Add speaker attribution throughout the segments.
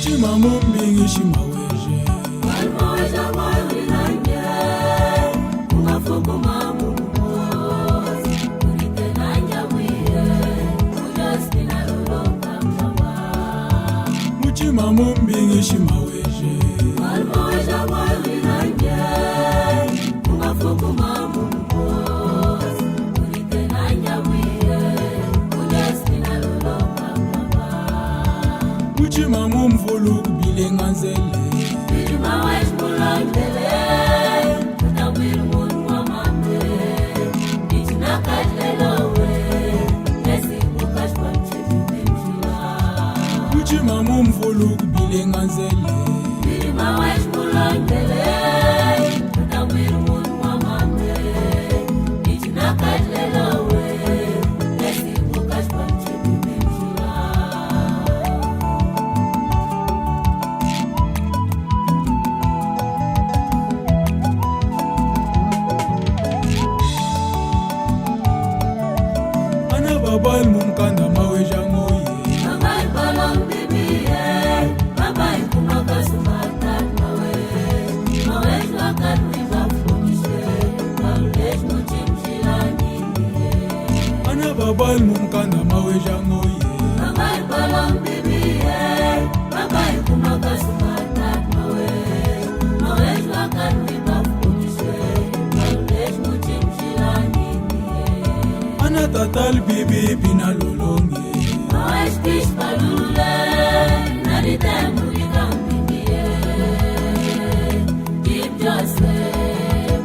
Speaker 1: Mutima mumbi ngishima weje
Speaker 2: Almoja moyo inanye Ungafuku mamu mbozi Urite nanya mwiye Ujaspina loloka mama
Speaker 1: Mutima mumbi ngishima weje
Speaker 2: Almoja moyo inanye Ungafuku mamu mbozi Urite nanya mwiye Ujaspina loloka mama
Speaker 1: Mutima mumvulu kubile nganzele
Speaker 2: Mutima washmulondele Utawiri munu wa mame Nichina kajlelowe Nesi ukashwa mchevi mjila
Speaker 1: Mutima mumvulu kubile nganzele
Speaker 2: Mutima washmulondele Utawiri munu wa mame Nichina kajlelowe Nesi ukashwa mchevi mjila
Speaker 1: Babal mumkanda maweja ngoye
Speaker 2: Babal balong bibiye Babay kumakasumatat mawe Mawej wakat wibafunishe Mawej muchimshilani
Speaker 1: Ana babal mumkanda maweja ngoye
Speaker 2: Babal balong bibiye Babay kumakasumatat mawe Mawej wakat wibafunishe Mawej muchimshilani
Speaker 1: Ana tatal bibi pina lolonge
Speaker 2: Mawej kish palule Naditemu ikambiye Deep Jose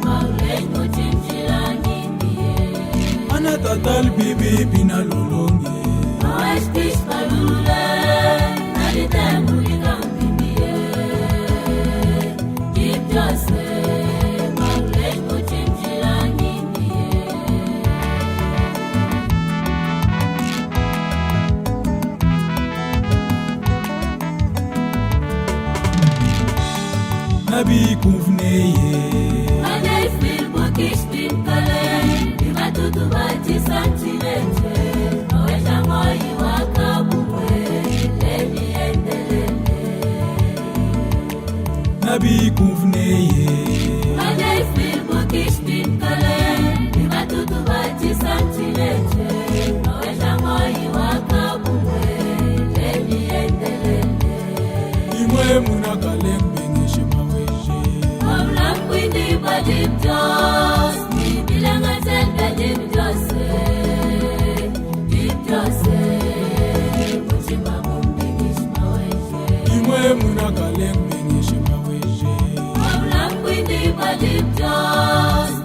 Speaker 2: Mawej muchimshilani
Speaker 1: Ana tatal bibi pina lolonge
Speaker 2: Mawej kish palule Naditemu ikambiye Deep Jose Mawej muchimshilani
Speaker 1: Nabi kuvneye
Speaker 2: Adei fil bokish tim kale Ima tutu bachi santi leche Maweja moyi wakabumwe Leni endelele
Speaker 1: Nabi kuvneye
Speaker 2: Adei fil bokish tim kale Ima tutu bachi santi leche Maweja moyi wakabumwe Leni endelele
Speaker 1: Imwe munakalembe ngishima weje
Speaker 2: Mawlam kwindi ba Deep Jose Mi bilanga zelbe Deep Jose Deep Jose Muchima mumbi ngishima weje
Speaker 1: Imwe munakalembe ngishima weje
Speaker 2: Mawlam kwindi ba Deep Jose